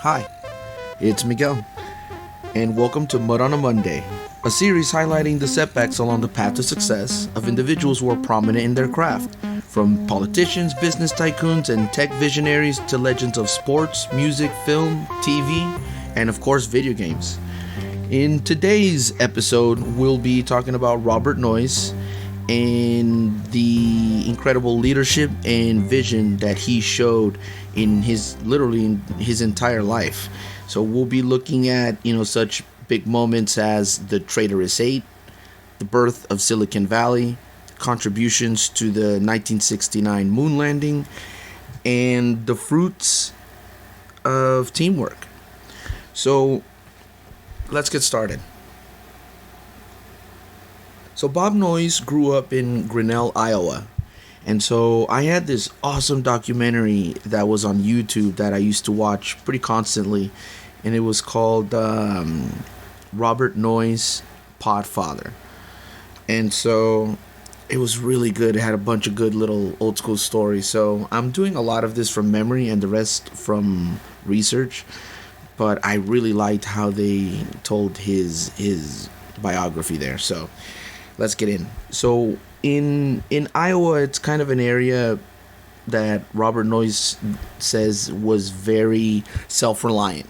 Hi, it's Miguel, and welcome to Mud on a Monday, a series highlighting the setbacks along the path to success of individuals who are prominent in their craft, from politicians, business tycoons, and tech visionaries to legends of sports, music, film, TV, and of course, video games. In today's episode, we'll be talking about Robert Noyce and the incredible leadership and vision that he showed in his entire life. So we'll be looking at, such big moments as the Traitorous Eight, the birth of Silicon Valley, contributions to the 1969 moon landing, and the fruits of teamwork. So let's get started. So Bob Noyce grew up in Grinnell, Iowa. And so I had this awesome documentary that was on YouTube that I used to watch pretty constantly. And it was called Robert Noyce, Podfather. And so it was really good. It had a bunch of good little old school stories. So I'm doing a lot of this from memory and the rest from research. But I really liked how they told his biography there. So let's get in. So in Iowa, it's kind of an area that Robert Noyce says was very self-reliant.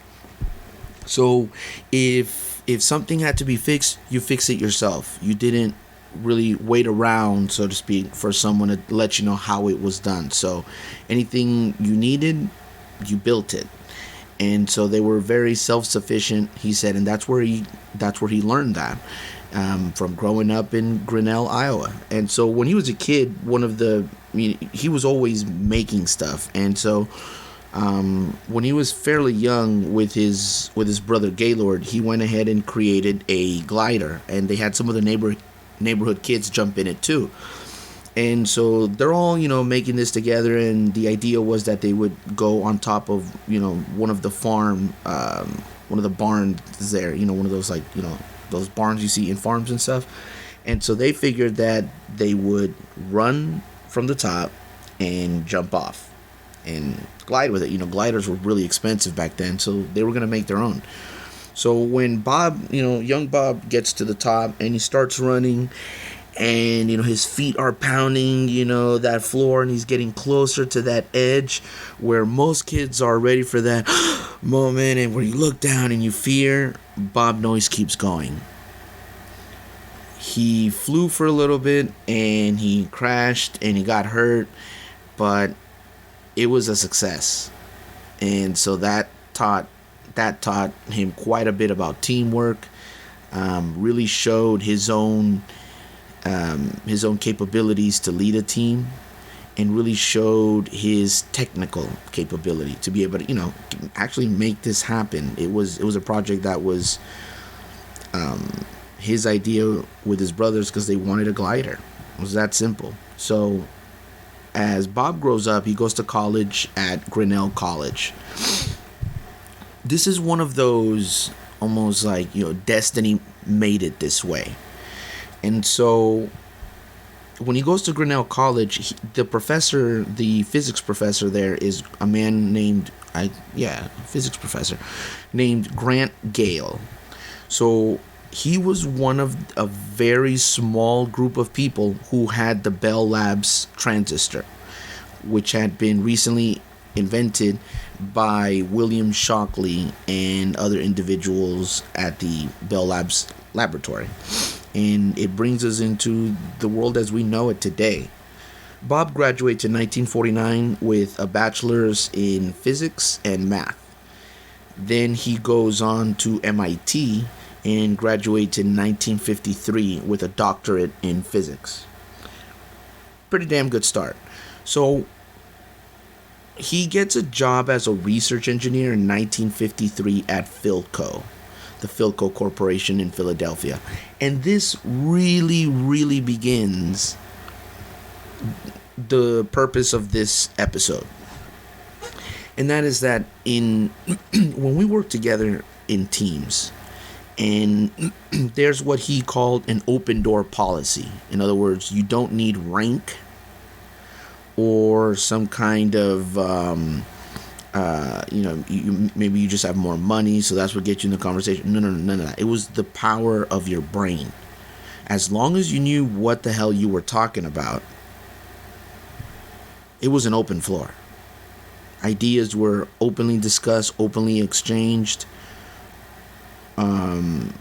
So if something had to be fixed, you fix it yourself. You didn't really wait around, so to speak, for someone to let you know how it was done. So anything you needed, you built it. And so they were very self-sufficient, he said, and that's where he learned that. From growing up in Grinnell, Iowa. And so when he was a kid, he was always making stuff. And so when he was fairly young with his brother Gaylord, he went ahead and created a glider, and they had some of the neighborhood kids jump in it too. And so they're all, making this together, and the idea was that they would go on top of, one of the barns there, one of those those barns you see in farms and stuff. And so they figured that they would run from the top and jump off and glide with it. Gliders were really expensive back then, so they were going to make their own. So when Bob, young Bob gets to the top and he starts running, and his feet are pounding that floor, and he's getting closer to that edge where most kids are ready for that moment, and where you look down and you fear, Bob Noyce keeps going. He flew for a little bit and he crashed and he got hurt, but it was a success. And so that taught him quite a bit about teamwork, really showed his own capabilities to lead a team, and really showed his technical capability to be able to, actually make this happen. It was a project that was his idea with his brothers because they wanted a glider. It was that simple. So as Bob grows up, he goes to college at Grinnell College. This is one of those almost like, destiny made it this way. And so when he goes to Grinnell College, the physics professor there is a man named, physics professor, named Grant Gale. So he was one of a very small group of people who had the Bell Labs transistor, which had been recently invented by William Shockley and other individuals at the Bell Labs laboratory. And it brings us into the world as we know it today. Bob graduates in 1949 with a bachelor's in physics and math. Then he goes on to MIT and graduates in 1953 with a doctorate in physics. Pretty damn good start. So he gets a job as a research engineer in 1953 at Philco, the Philco Corporation in Philadelphia. And this really, really begins the purpose of this episode. And that is that when we work together in teams, and there's what he called an open door policy. In other words, you don't need rank or some kind of Maybe you just have more money, so that's what gets you in the conversation. No, no, no, none of that. It was the power of your brain. As long as you knew what the hell you were talking about, it was an open floor. Ideas were openly discussed, openly exchanged,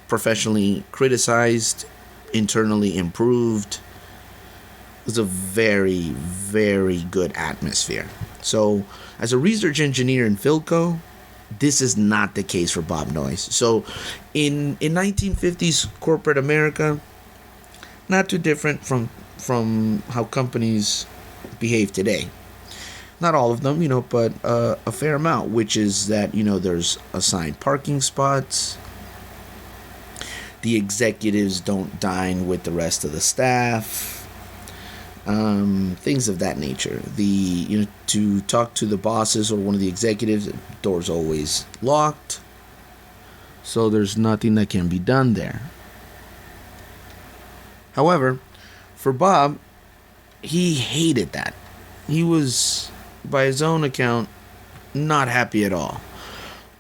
professionally criticized, internally improved. It was a very, very good atmosphere. So, as a research engineer in Philco, this is not the case for Bob Noyce. So, in 1950s corporate America, not too different from how companies behave today. Not all of them, but a fair amount, which is that, there's assigned parking spots. The executives don't dine with the rest of the staff. Things of that nature. To talk to the bosses or one of the executives, the door's always locked. So there's nothing that can be done there. However, for Bob, he hated that. He was, by his own account, not happy at all.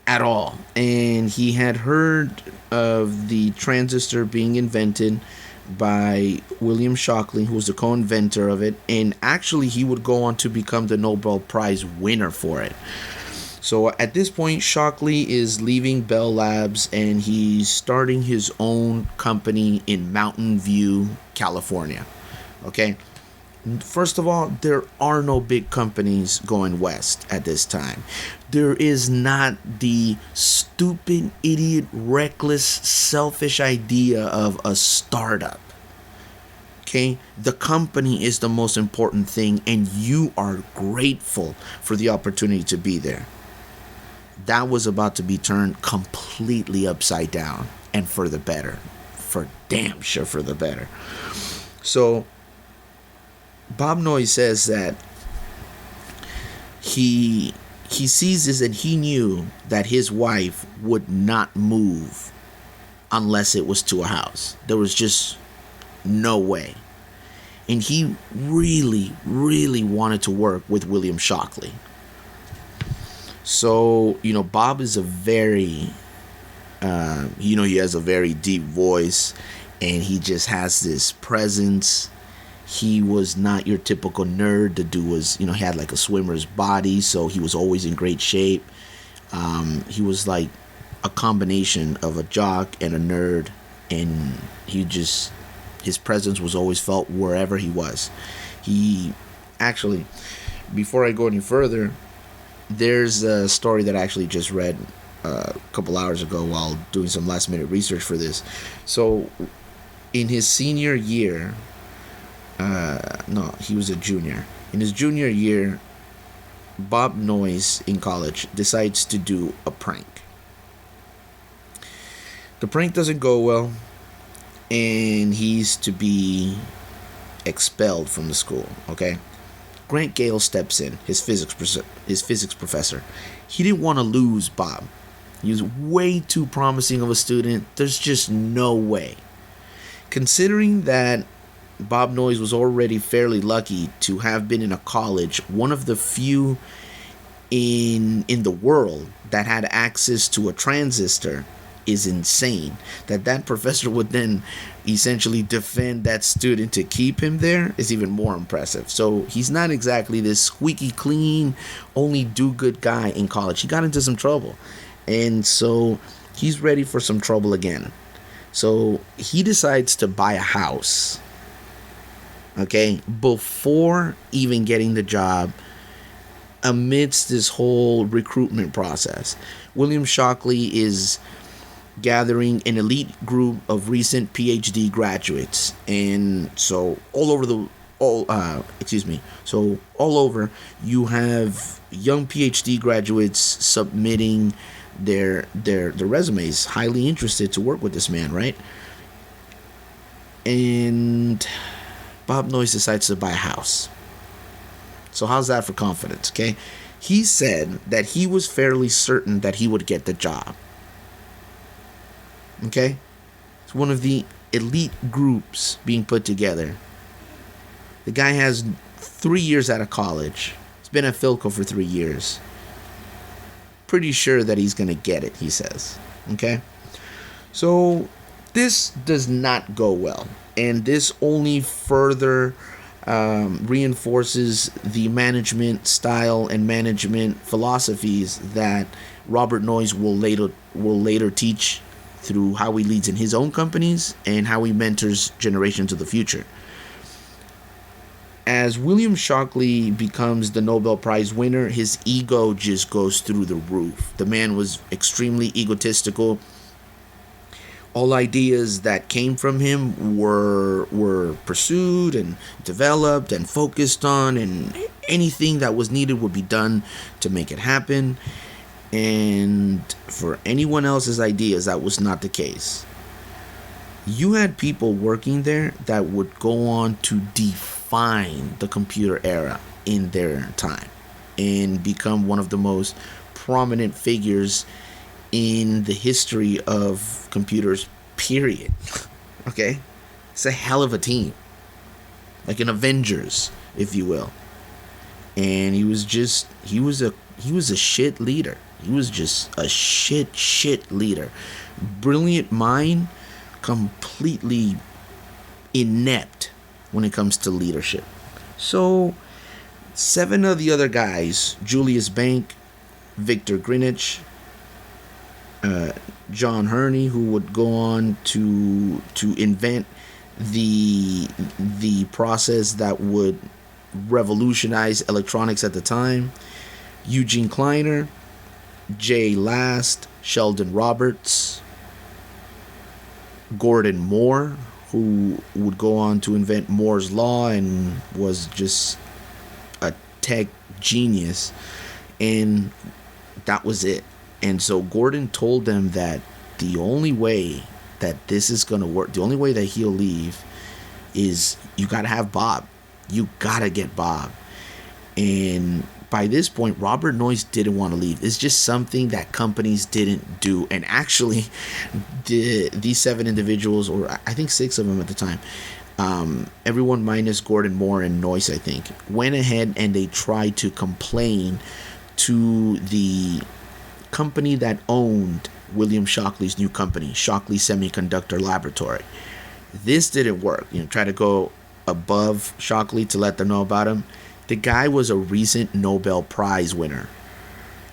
At all. And he had heard of the transistor being invented by William Shockley, who was the co-inventor of it, and actually he would go on to become the Nobel Prize winner for it. So at this point, Shockley is leaving Bell Labs and he's starting his own company in Mountain View, California. Okay? First of all, there are no big companies going west at this time. There is not the stupid, idiot, reckless, selfish idea of a startup. Okay? The company is the most important thing, and you are grateful for the opportunity to be there. That was about to be turned completely upside down, and for the better. For damn sure for the better. So, Bob Noyce says that he sees this and he knew that his wife would not move unless it was to a house. There was just no way. And he really, really wanted to work with William Shockley. So, Bob is a very, he has a very deep voice and he just has this presence. He was not your typical nerd. The dude was, he had like a swimmer's body, so he was always in great shape. He was like a combination of a jock and a nerd, and his presence was always felt wherever he was. Before I go any further, there's a story that I actually just read a couple hours ago while doing some last minute research for this. So, in his senior year, he was a junior. In his junior year, Bob Noyce in college decides to do a prank. The prank doesn't go well, and he's to be expelled from the school. Okay, Grant Gale steps in, his physics professor. He didn't want to lose Bob. He was way too promising of a student. There's just no way. Considering that Bob Noyce was already fairly lucky to have been in a college, one of the few in the world that had access to a transistor, is insane. That professor would then essentially defend that student to keep him there is even more impressive. So he's not exactly this squeaky clean, only do-good guy in college. He got into some trouble, and so he's ready for some trouble again. So he decides to buy a house, okay, before even getting the job, amidst this whole recruitment process. William Shockley is gathering an elite group of recent PhD graduates, and so all over you have young PhD graduates submitting their resumes, highly interested to work with this man, right? And Bob Noyce decides to buy a house. So how's that for confidence, okay? He said that he was fairly certain that he would get the job. Okay? It's one of the elite groups being put together. The guy has 3 years out of college. He's been at Philco for 3 years. pretty sure that he's going to get it, he says. Okay? So this does not go well. And this only further reinforces the management style and management philosophies that Robert Noyce will later teach through how he leads in his own companies and how he mentors generations of the future. As William Shockley becomes the Nobel Prize winner, his ego just goes through the roof. The man was extremely egotistical. All ideas that came from him were pursued and developed and focused on, and anything that was needed would be done to make it happen. And for anyone else's ideas, that was not the case. You had people working there that would go on to define the computer era in their time and become one of the most prominent figures in the history of computers, period. Okay? It's a hell of a team. Like an Avengers, if you will. And he was a shit leader. He was just a shit leader. Brilliant mind, completely inept when it comes to leadership. So 7 of the other guys, Julius Bank, Victor Greenwich, John Herney, who would go on to invent the process that would revolutionize electronics at the time, Eugene Kleiner, Jay Last, Sheldon Roberts, Gordon Moore, who would go on to invent Moore's Law and was just a tech genius, and that was it. And so Gordon told them that the only way that this is going to work, the only way that he'll leave, is you got to have Bob. You got to get Bob. And by this point, Robert Noyce didn't want to leave. It's just something that companies didn't do. And actually, these 7 individuals, or I think 6 of them at the time, everyone minus Gordon Moore and Noyce, I think, went ahead and they tried to complain to the company that owned William Shockley's new company, Shockley Semiconductor Laboratory. This didn't work. Try to go above Shockley to let them know about him. The guy was a recent Nobel Prize winner.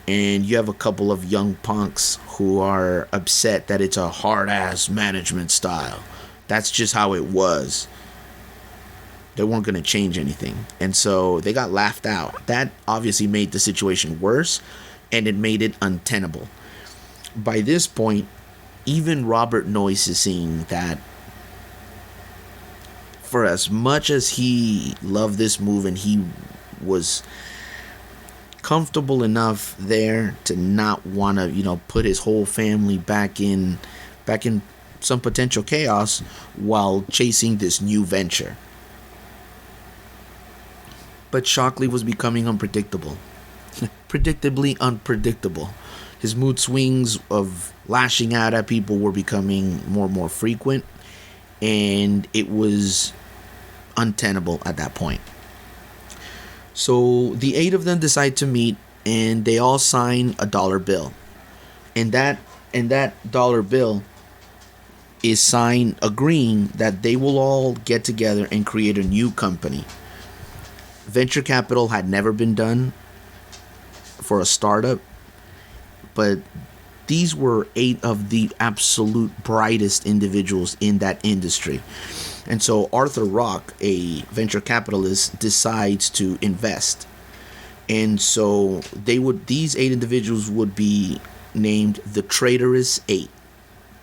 And you have a couple of young punks who are upset that it's a hard-ass management style. That's just how it was. They weren't going to change anything. And so they got laughed out. That obviously made the situation worse, and it made it untenable. By this point, even Robert Noyce is seeing that for as much as he loved this move and he was comfortable enough there to not want to, put his whole family back in some potential chaos while chasing this new venture. But Shockley was becoming unpredictable. Predictably unpredictable. His mood swings of lashing out at people were becoming more and more frequent, and it was untenable at that point. So the 8 of them decide to meet, and they all sign a dollar bill. And that dollar bill is signed agreeing that they will all get together and create a new company. Venture capital had never been done for a startup, but these were 8 of the absolute brightest individuals in that industry. And so Arthur Rock, a venture capitalist, decides to invest. And so these 8 individuals would be named the Traitorous Eight.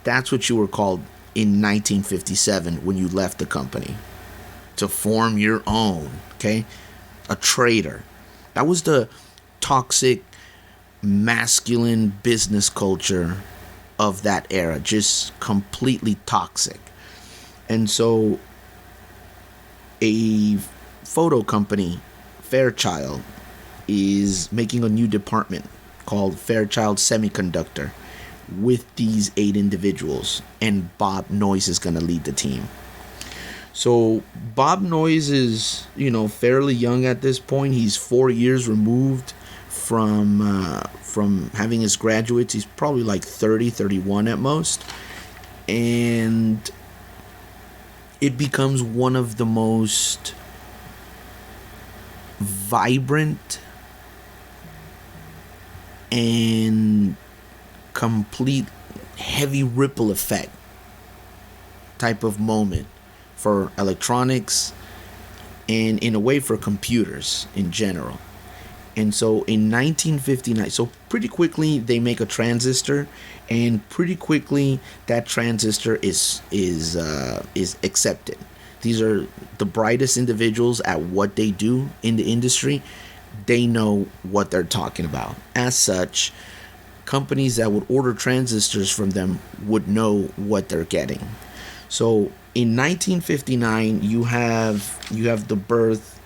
That's what you were called in 1957 when you left the company to form your own, okay? A traitor. That was the toxic, masculine business culture of that era, just completely toxic. And so a photo company, Fairchild, is making a new department called Fairchild Semiconductor with these 8 individuals, and Bob Noyce is going to lead the team. So Bob Noyce is, fairly young at this point. He's 4 years removed from having his graduates. He's probably like 30, 31 at most. And it becomes one of the most vibrant and complete heavy ripple effect type of moment for electronics and in a way for computers in general. And so in 1959, so pretty quickly they make a transistor, and pretty quickly that transistor is accepted. These are the brightest individuals at what they do in the industry. They know what they're talking about. As such, companies that would order transistors from them would know what they're getting. So in 1959, you have the birth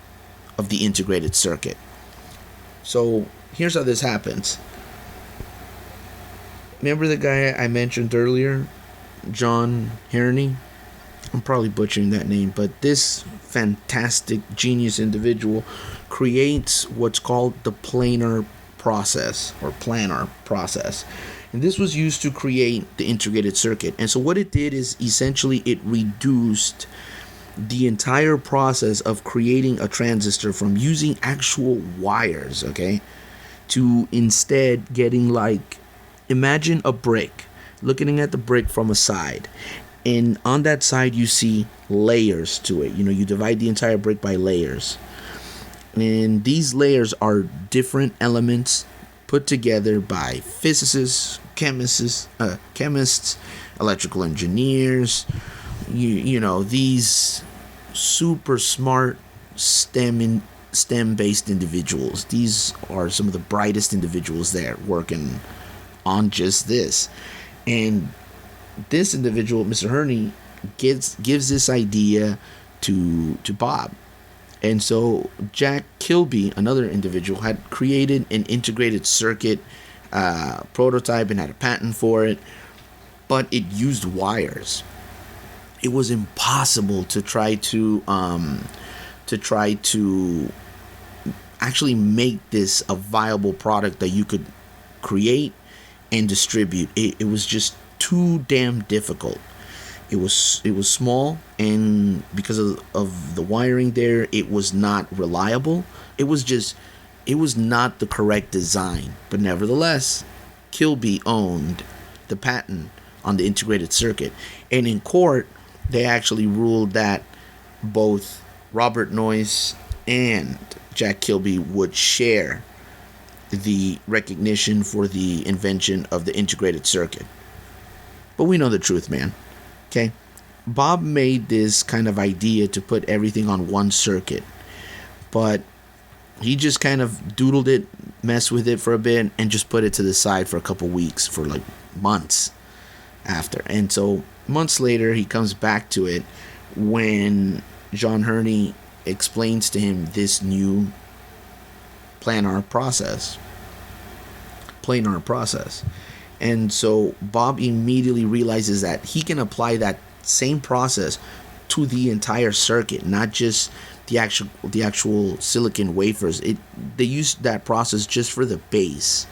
of the integrated circuit. So here's how this happens. Remember the guy I mentioned earlier, John Herney? I'm probably butchering that name, but this fantastic genius individual creates what's called the planar process. And this was used to create the integrated circuit. And so what it did is essentially it reduced the entire process of creating a transistor from using actual wires, okay, to instead getting, like, imagine a brick, looking at the brick from a side, and on that side you see layers to it. You know, you divide the entire brick by layers, and these layers are different elements put together by physicists, chemists, electrical engineers, you know, these super smart STEM-based individuals. These are some of the brightest individuals there working on just this. And this individual, Mr. Herney, gives this idea to Bob. And so Jack Kilby, another individual, had created an integrated circuit prototype and had a patent for it, but it used wires. It was impossible to try to actually make this a viable product that you could create and distribute. It was just too damn difficult. It was small, and because of the wiring there, it was not reliable. It was not the correct design. But nevertheless, Kilby owned the patent on the integrated circuit, and in court they actually ruled that both Robert Noyce and Jack Kilby would share the recognition for the invention of the integrated circuit. But we know the truth, man. Okay? Bob made this kind of idea to put everything on one circuit, but he just kind of doodled it, messed with it for a bit, and just put it to the side for a couple weeks, for like months after. And so months later, he comes back to it when John Herney explains to him this new planar process. And so Bob immediately realizes that he can apply that same process to the entire circuit, not just the actual silicon wafers. They used that process just for the base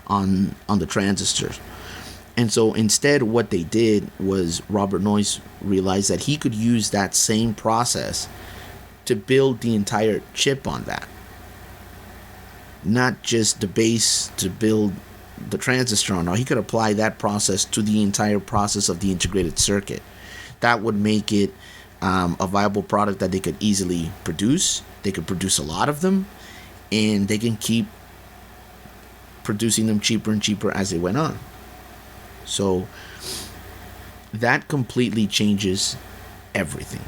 on the transistors. And so instead what they did was Robert Noyce realized that he could use that same process to build the entire chip on that. Not just the base to build the transistor on. No, he could apply that process to the entire process of the integrated circuit. That would make it a viable product that they could easily produce. They could produce a lot of them, and they can keep producing them cheaper and cheaper as they went on. So that completely changes everything.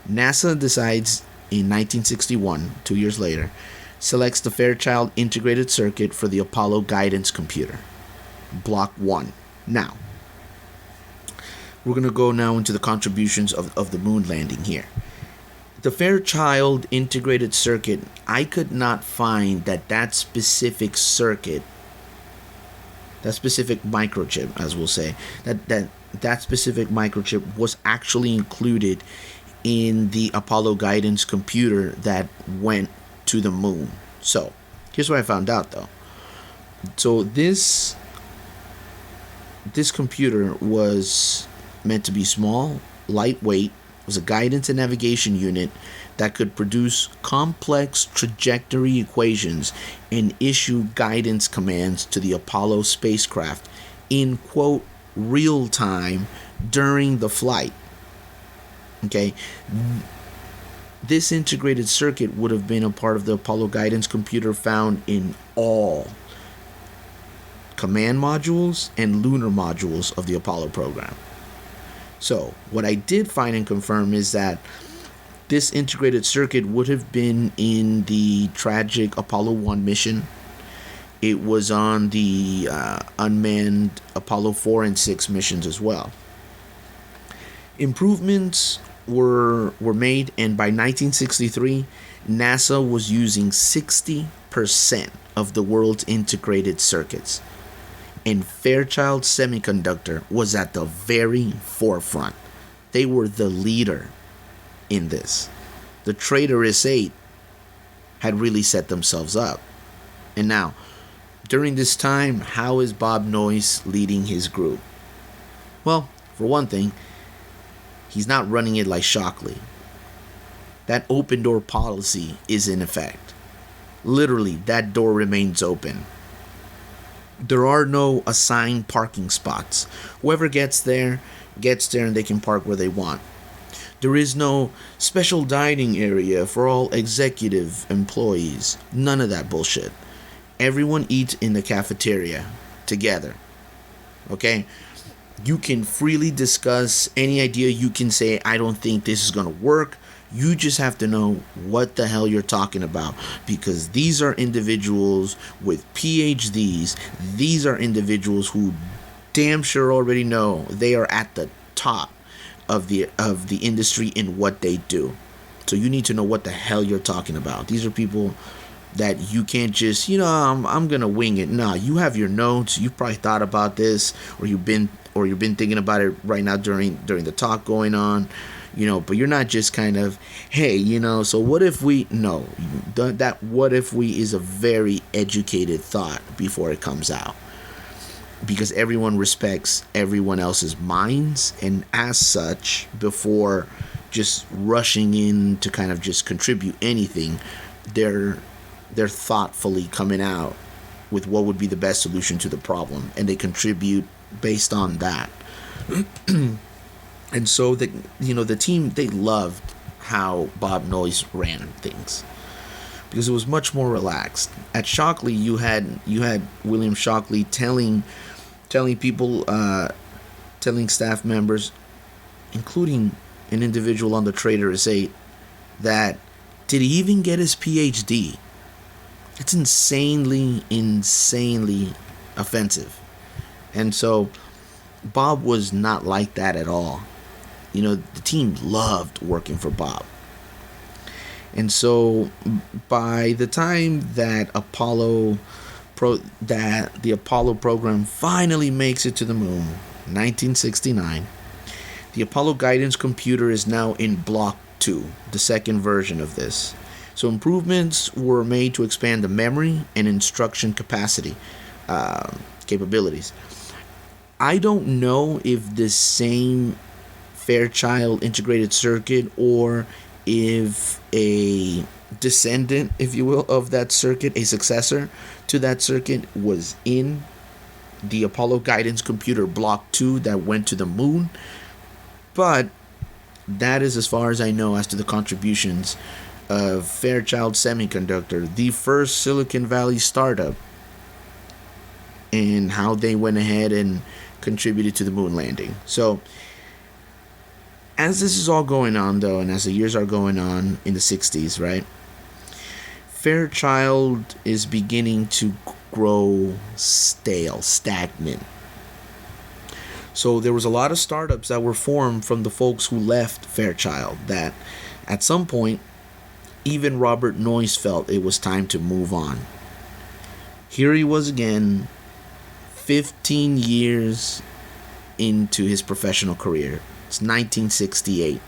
NASA decides in 1961, 2 years later, selects the Fairchild integrated circuit for the Apollo guidance computer, Block 1. Now, we're going to go now into the contributions of the moon landing here. The Fairchild integrated circuit, I could not find that specific circuit, that specific microchip, as we'll say, that specific microchip was actually included in the Apollo guidance computer that went to the moon. So Here's what I found out though. So this computer was meant to be small, lightweight. It was a guidance and navigation unit that could produce complex trajectory equations and issue guidance commands to the Apollo spacecraft in, quote, real time during the flight. Okay? This integrated circuit would have been a part of the Apollo guidance computer found in all command modules and lunar modules of the Apollo program. So, what I did find and confirm is that this integrated circuit would have been in the tragic Apollo 1 mission. It was on the unmanned Apollo 4 and 6 missions as well. Improvements were made, and by 1963, NASA was using 60% of the world's integrated circuits. And Fairchild Semiconductor was at the very forefront. They were the leader in this. The Traitorous Eight had really set themselves up. And now, during this time, how is Bob Noyce leading his group? Well, for one thing, he's not running it like Shockley. That open door policy is in effect. Literally, that door remains open. There are no assigned parking spots. Whoever gets there and they can park where they want. There is no special dining area for all executive employees. None of that bullshit. Everyone eats in the cafeteria together. Okay? You can freely discuss any idea. You can say, I don't think this is going to work. You just have to know what the hell you're talking about, because these are individuals with PhDs. These are individuals who damn sure already know they are at the top of the industry in what they do. So you need to know what the hell you're talking about. These are people that you can't just, I'm gonna wing it. Nah, you have your notes. You probably thought about this, or you've been thinking about it right now during the talk going on. But you're not just kind of, hey, so what if we, no, that what if we is a very educated thought before it comes out, because everyone respects everyone else's minds, and as such, before just rushing in to kind of just contribute anything, they're thoughtfully coming out with what would be the best solution to the problem, and they contribute based on that. And so the team, they loved how Bob Noyce ran things, because it was much more relaxed. At Shockley, you had William Shockley telling people, telling staff members, including an individual on the Traitorous Eight, that did he even get his PhD? It's insanely offensive. And so Bob was not like that at all. The team loved working for Bob. And so by the time that the Apollo program finally makes it to the moon, 1969, the Apollo guidance computer is now in Block 2, the second version of this. So improvements were made to expand the memory and instruction capabilities. I don't know if the same Fairchild integrated circuit, or if a descendant, if you will, of that circuit, a successor to that circuit, was in the Apollo guidance computer Block 2 that went to the moon. But that is as far as I know as to the contributions of Fairchild Semiconductor, the first Silicon Valley startup, and how they went ahead and contributed to the moon landing. So as this is all going on, though, and as the years are going on in the 60s, right, Fairchild is beginning to grow stagnant. So there was a lot of startups that were formed from the folks who left Fairchild, that at some point, even Robert Noyce felt it was time to move on. Here he was again, 15 years into his professional career. It's 1968.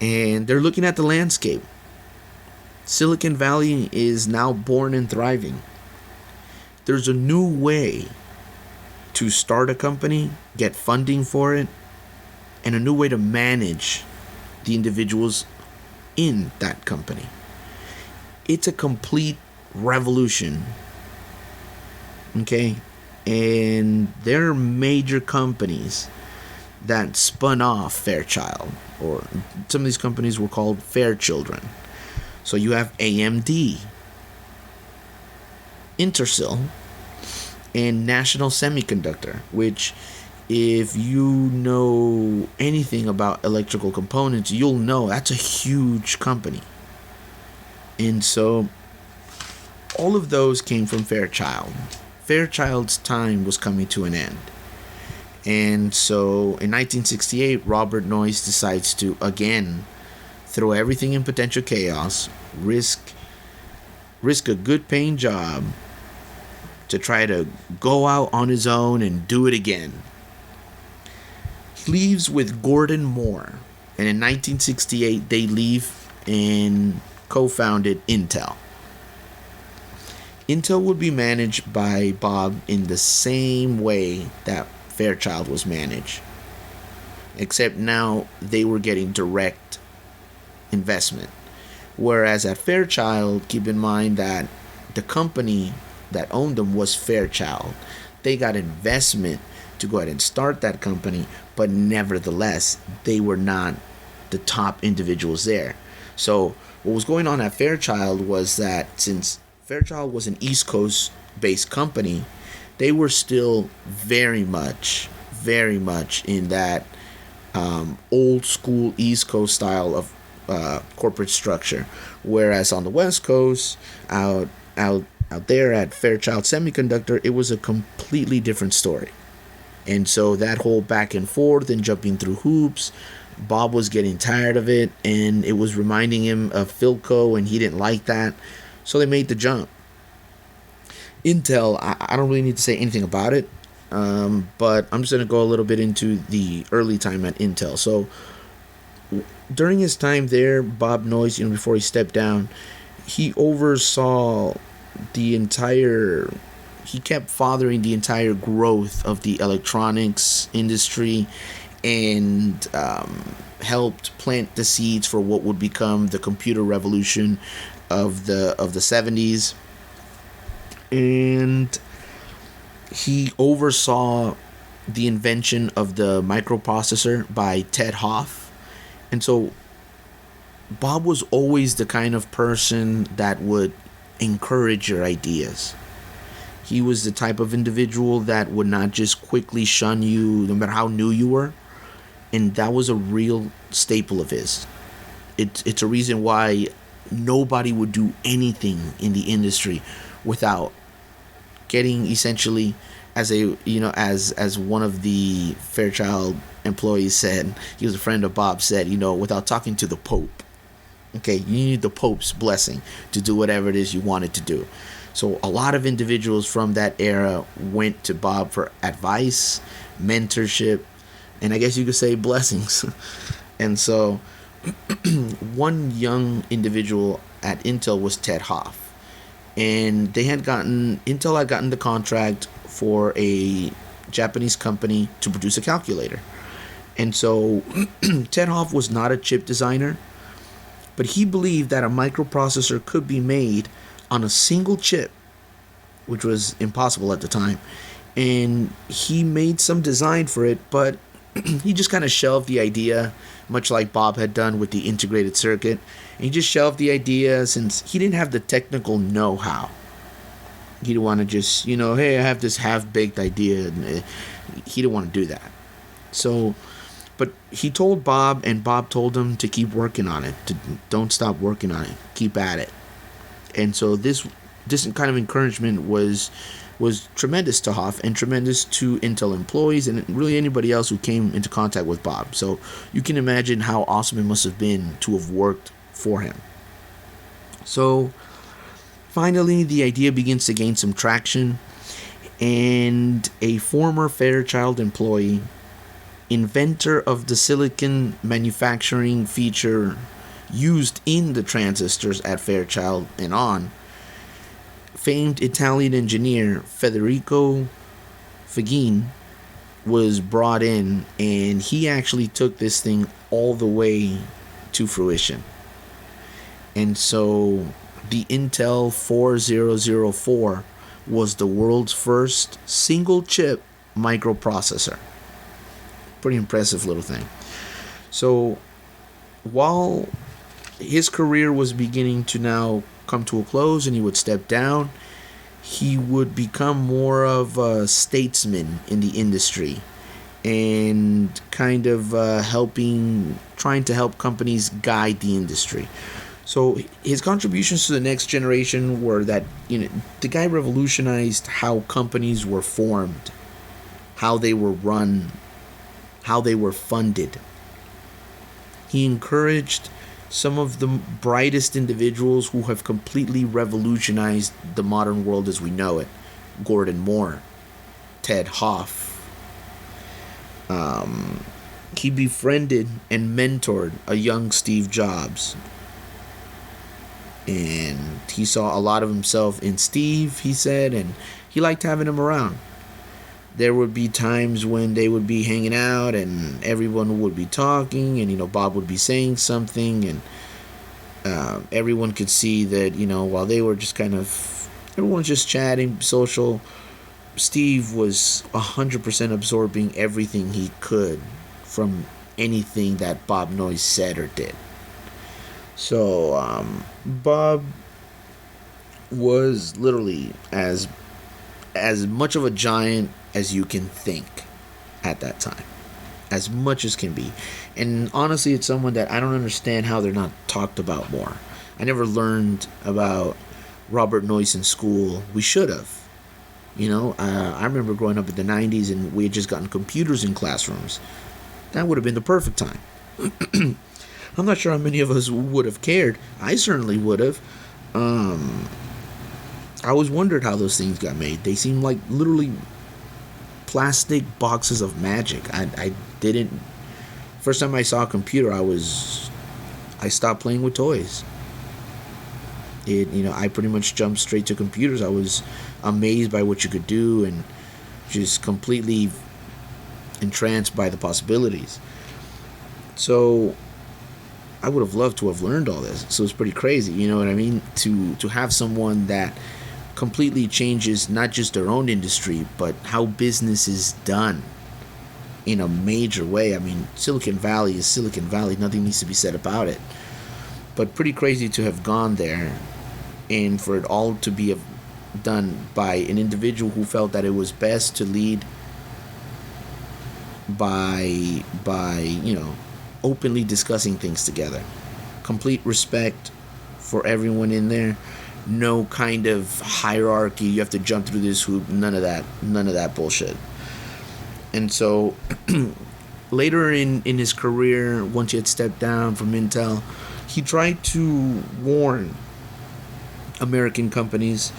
And they're looking at the landscape. Silicon Valley is now born and thriving. There's a new way to start a company, get funding for it, and a new way to manage the individuals in that company. It's a complete revolution. Okay? And there are major companies that spun off Fairchild, or some of these companies were called Fairchildren. So you have AMD, Intersil, and National Semiconductor, which, if you know anything about electrical components, you'll know that's a huge company. And so all of those came from Fairchild. Fairchild's time was coming to an end. And so in 1968, Robert Noyce decides to again throw everything in potential chaos, risk a good paying job to try to go out on his own and do it again. He leaves with Gordon Moore, and in 1968 they leave and co-founded Intel. Intel would be managed by Bob in the same way that Fairchild was managed, except now they were getting direct investment. Whereas at Fairchild, keep in mind that the company that owned them was Fairchild. They got investment to go ahead and start that company, but nevertheless, they were not the top individuals there. So what was going on at Fairchild was that since Fairchild was an East Coast based company, they were still very much in that old school East Coast style of corporate structure. Whereas on the West Coast, out there at Fairchild Semiconductor, it was a completely different story. And so that whole back and forth and jumping through hoops, Bob was getting tired of it, and it was reminding him of Philco, and he didn't like that. So they made the jump. Intel, I don't really need to say anything about it, but I'm just going to go a little bit into the early time at Intel. So during his time there, Bob Noyce, before he stepped down, he oversaw he kept fathering the entire growth of the electronics industry, and helped plant the seeds for what would become the computer revolution of the 70s. And he oversaw the invention of the microprocessor by Ted Hoff. And so Bob was always the kind of person that would encourage your ideas. He was the type of individual that would not just quickly shun you, no matter how new you were. And that was a real staple of his. It's a reason why nobody would do anything in the industry without getting, essentially, as one of the Fairchild employees said, he was a friend of Bob, said, without talking to the Pope. Okay, you need the Pope's blessing to do whatever it is you wanted to do. So a lot of individuals from that era went to Bob for advice, mentorship, and I guess you could say blessings. And so one young individual at Intel was Ted Hoff. And Intel had gotten the contract for a Japanese company to produce a calculator. And so Ted Hoff was not a chip designer, but he believed that a microprocessor could be made on a single chip, which was impossible at the time. And he made some design for it, but he just kind of shelved the idea, much like Bob had done with the integrated circuit. And he just shelved the idea since he didn't have the technical know-how. He didn't want to just, hey, I have this half-baked idea. And he didn't want to do that. So, but he told Bob, and Bob told him to keep working on it. Don't stop working on it. Keep at it. And so this kind of encouragement was tremendous to Hoff and tremendous to Intel employees and really anybody else who came into contact with Bob. So you can imagine how awesome it must have been to have worked for him. So finally, the idea begins to gain some traction, and a former Fairchild employee, inventor of the silicon manufacturing feature used in the transistors at Fairchild and on, famed Italian engineer Federico Fagin was brought in, and he actually took this thing all the way to fruition. And so the Intel 4004 was the world's first single chip microprocessor. Pretty impressive little thing. So while his career was beginning to now come to a close and he would step down, he would become more of a statesman in the industry and kind of trying to help companies guide the industry. So his contributions to the next generation were that, the guy revolutionized how companies were formed, how they were run, how they were funded. He encouraged some of the brightest individuals who have completely revolutionized the modern world as we know it. Gordon Moore, Ted Hoff. He befriended and mentored a young Steve Jobs. And he saw a lot of himself in Steve, he said, and he liked having him around. There would be times when they would be hanging out and everyone would be talking, and Bob would be saying something, and everyone could see that while they were just everyone was just chatting, social, Steve was 100% absorbing everything he could from anything that Bob Noyce said or did. So Bob was literally as much of a giant as you can think at that time, as much as can be. And honestly, it's someone that I don't understand how they're not talked about more. I never learned about Robert Noyce in school. We should have. I remember growing up in the 90s and we had just gotten computers in classrooms. That would have been the perfect time. I'm not sure how many of us would have cared. I certainly would have. I always wondered how those things got made. They seemed like literally plastic boxes of magic. I didn't. First time I saw a computer, I stopped playing with toys. I pretty much jumped straight to computers. I was amazed by what you could do and just completely entranced by the possibilities. So I would have loved to have learned all this. So it's pretty crazy, you know what I mean? To have someone that completely changes not just their own industry, but how business is done in a major way. I mean, Silicon Valley is Silicon Valley. Nothing needs to be said about it. But pretty crazy to have gone there and for it all to be done by an individual who felt that it was best to lead by openly discussing things together. Complete respect for everyone in there. No kind of hierarchy. You have to jump through this hoop. None of that bullshit. And so later in his career, once he had stepped down from Intel, he tried to warn American companies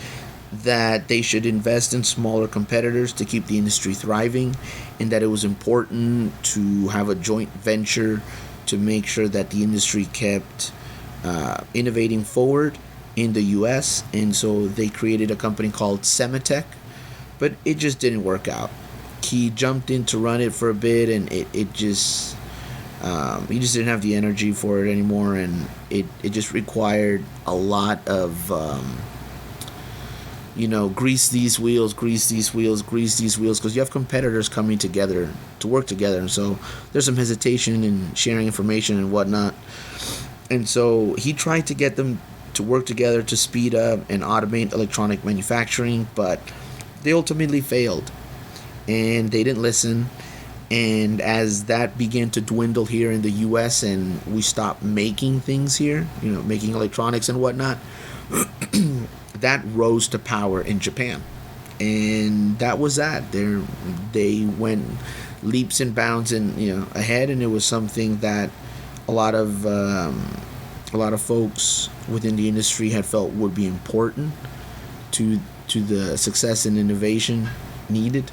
that they should invest in smaller competitors to keep the industry thriving, and that it was important to have a joint venture to make sure that the industry kept innovating forward in the U.S. And so they created a company called Sematech, but it just didn't work out. He jumped in to run it for a bit, and it just he just didn't have the energy for it anymore, and it just required a lot of grease these wheels, because you have competitors coming together to work together, and so there's some hesitation in sharing information and whatnot. And so he tried to get them to work together to speed up and automate electronic manufacturing, but they ultimately failed, and they didn't listen. And as that began to dwindle here in the U.S. and we stopped making things here, making electronics and whatnot, that rose to power in Japan. And that was that. They went leaps and bounds and ahead, and it was something that a lot of folks within the industry had felt would be important to the success and innovation needed.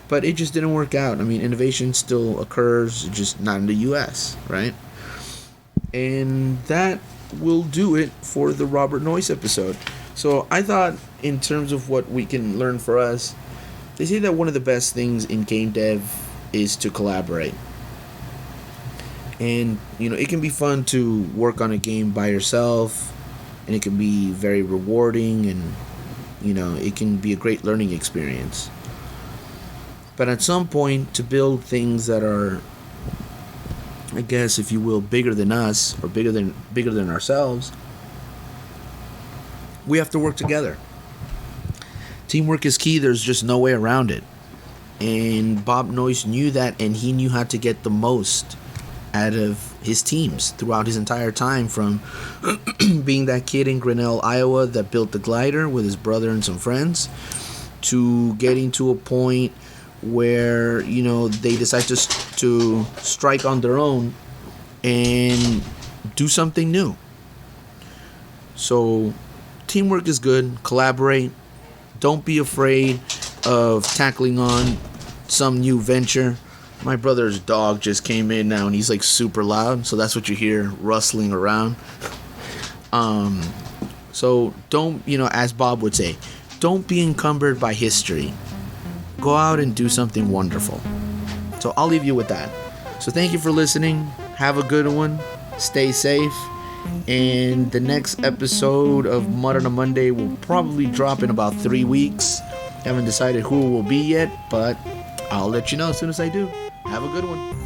But it just didn't work out. I mean, innovation still occurs, just not in the U.S., right? And that will do it for the Robert Noyce episode. So I thought, in terms of what we can learn for us, they say that one of the best things in game dev is to collaborate. And, it can be fun to work on a game by yourself, and it can be very rewarding, and, it can be a great learning experience. But at some point, to build things that are, I guess, if you will, bigger than us, or bigger than ourselves, we have to work together. Teamwork is key. There's just no way around it. And Bob Noyce knew that, and he knew how to get the most out of his teams throughout his entire time, from being that kid in Grinnell, Iowa that built the glider with his brother and some friends, to getting to a point where, they decide to strike on their own and do something new. So teamwork is good. Collaborate. Don't be afraid of tackling on some new venture. My brother's dog just came in now, and he's like super loud, so that's what you hear rustling around. So don't, as Bob would say, don't be encumbered by history. Go out and do something wonderful. So I'll leave you with that. So thank you for listening. Have a good one. Stay safe. And the next episode of Mud on a Monday will probably drop in about 3 weeks. Haven't decided who it will be yet, but I'll let you know as soon as I do. Have a good one.